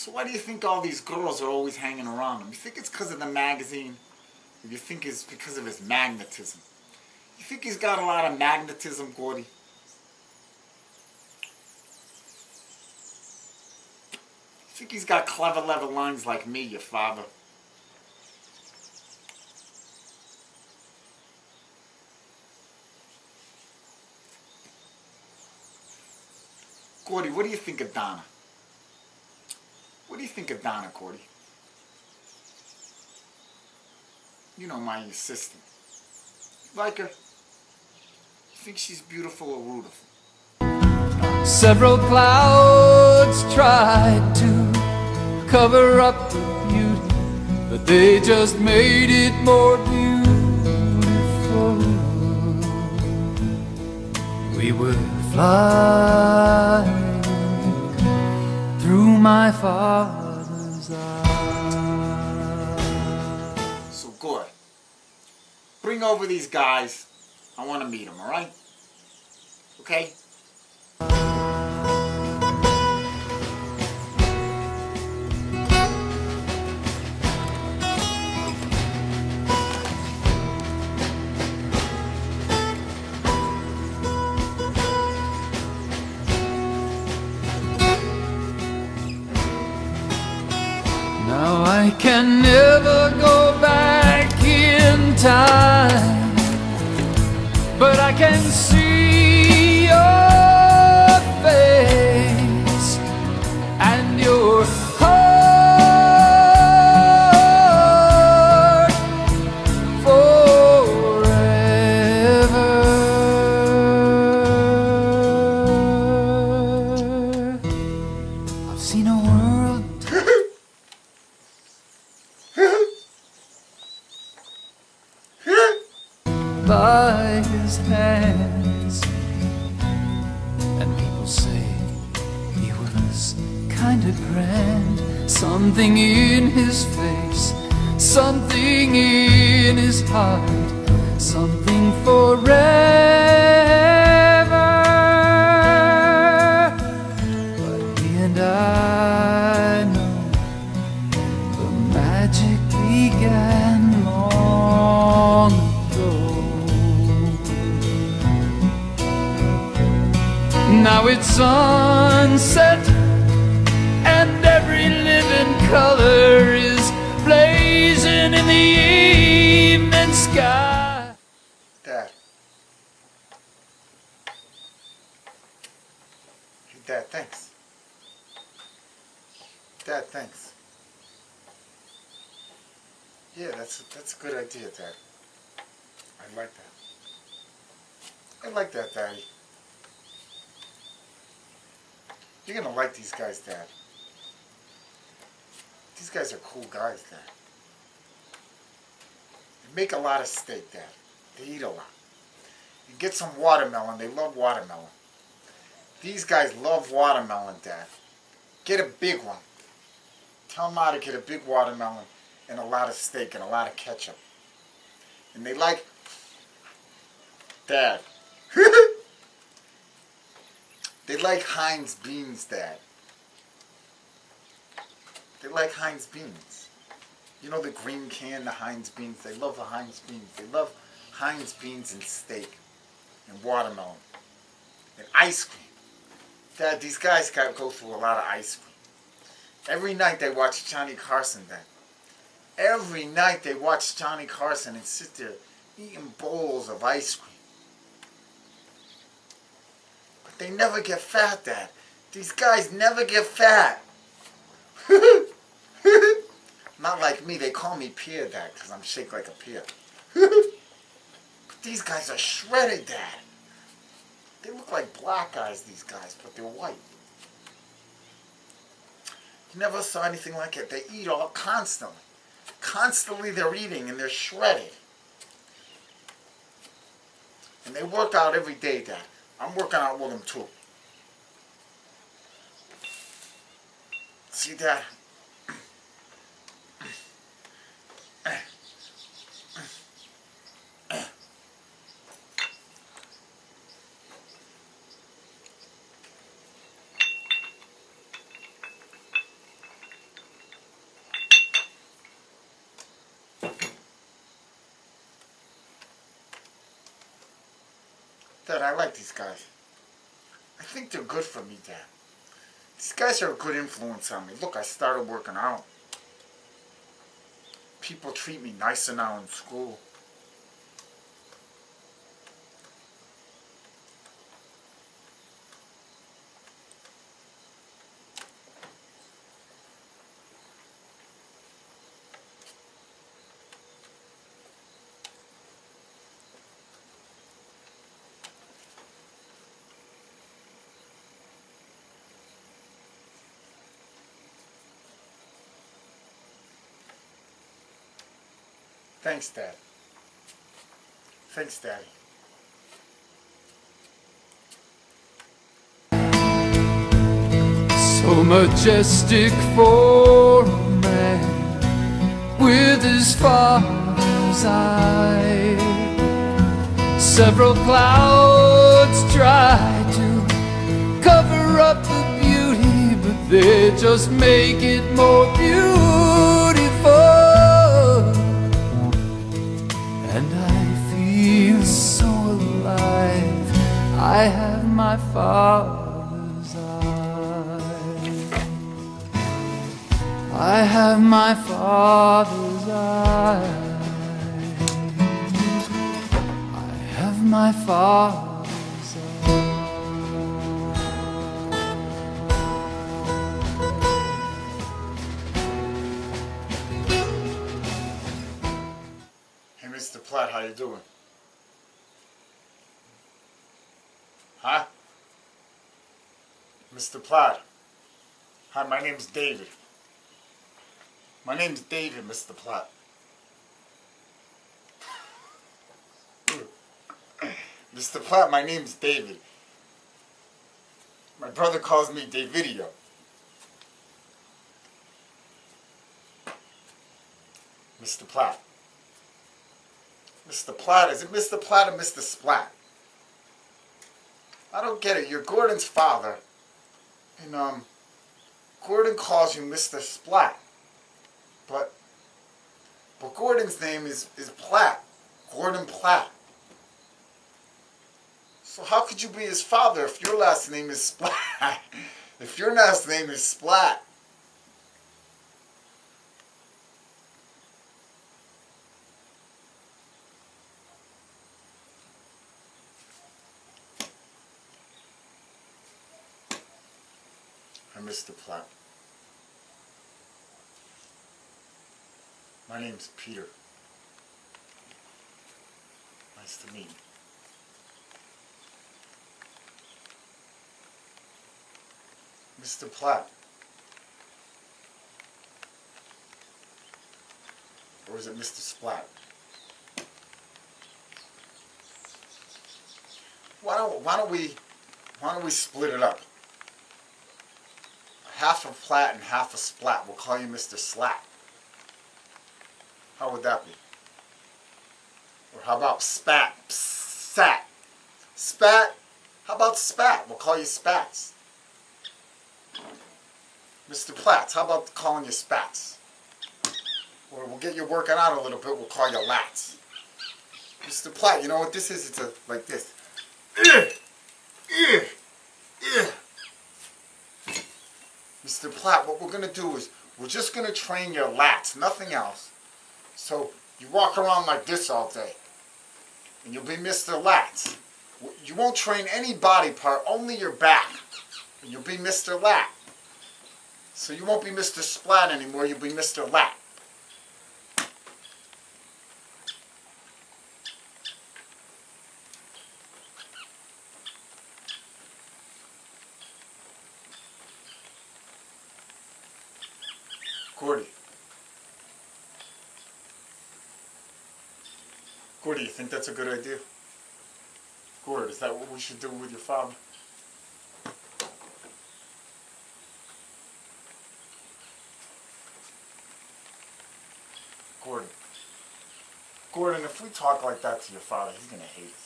So why do you think all these girls are always hanging around him? You think it's because of the magazine? Or you think it's because of his magnetism? You think he's got a lot of magnetism, Gordy? You think he's got clever lines like me, your father? Gordy, what do you think of Donna? What do you think of Donna, Gordy? You know, my assistant. You like her? You think she's beautiful or beautiful? Several clouds tried to cover up the beauty, but they just made it more beautiful. We were flying through my father's eyes. So good. Bring over these guys. I want to meet them, alright? Okay? Now I can never go back in time, but I can see your face and your heart forever. I've seen a world by his hands, and people say he was kinda grand. Something in his face, something in his heart, something forever. But he and I know the magic began long ago. Now it's sunset and every living color is blazing in the evening sky. Dad. Hey, Dad, thanks. Dad, thanks. Yeah, that's a good idea, Dad. I like that. I like that, Daddy. You're gonna like these guys, Dad. These guys are cool guys, Dad. They make a lot of steak, Dad. They eat a lot. You get some watermelon. They love watermelon. These guys love watermelon, Dad. Get a big one. Tell them how to get a big watermelon and a lot of steak and a lot of ketchup. And they like... Dad. They like Heinz beans, Dad. They like Heinz beans. You know the green can, the Heinz beans? They love the Heinz beans. They love Heinz beans and steak and watermelon and ice cream. Dad, these guys go through a lot of ice cream. Every night they watch Johnny Carson, Dad. Every night they watch Johnny Carson and sit there eating bowls of ice cream. But they never get fat, Dad. These guys never get fat. Not like me. They call me Pierre, Dad, because I'm shaped like a pear. But these guys are shredded, Dad. They look like black guys, these guys, but they're white. You never saw anything like it. They eat all constantly. Constantly they're eating and they're shredded. And they work out every day, Dad. I'm working out with them too. See, Dad? Dad, I like these guys. I think they're good for me, Dad. These guys are a good influence on me. Look, I started working out. People treat me nicer now in school. Thanks, Dad. Thanks, Daddy. So majestic for a man with his father's eye. Several clouds try to cover up the beauty, but they just make it more beautiful. And I feel so alive. I have my father's eyes. I have my father's eyes. I have my father's eyes. Hey, Mr. Platt, how you doing? Huh? Mr. Platt. Hi, my name's David. My name's David, Mr. Platt. Mr. Platt, my name's David. My brother calls me Davidio. Mr. Platt. Mr. Platt, is it Mr. Platt or Mr. Splat? I don't get it. You're Gordon's father. And, Gordon calls you Mr. Splat. But Gordon's name is Platt. Gordon Platt. So how could you be his father if your last name is Splat? If your last name is Splat? I'm Mr. Platt. My name's Peter. Nice to meet you. Mr. Platt. Or is it Mr. Splat? Why don't we split it up? Half a Platt and half a Splat. We'll call you Mr. Slat. How would that be? Or how about Spat? Sat. Spat? How about Spat? We'll call you Spats. Mr. Platts, how about calling you Spats? Or we'll get you working out a little bit, we'll call you Lats. Mr. Platt, you know what this is? It's like this. Mr. Platt, what we're going to do is, we're just going to train your lats, nothing else. So, you walk around like this all day. And you'll be Mr. Lats. You won't train any body part, only your back. And you'll be Mr. Lat. So you won't be Mr. Splat anymore, you'll be Mr. Lat. Gordy. Gordy, you think that's a good idea? Gord, is that what we should do with your father? Gordon. Gordon, if we talk like that to your father, he's going to hate us.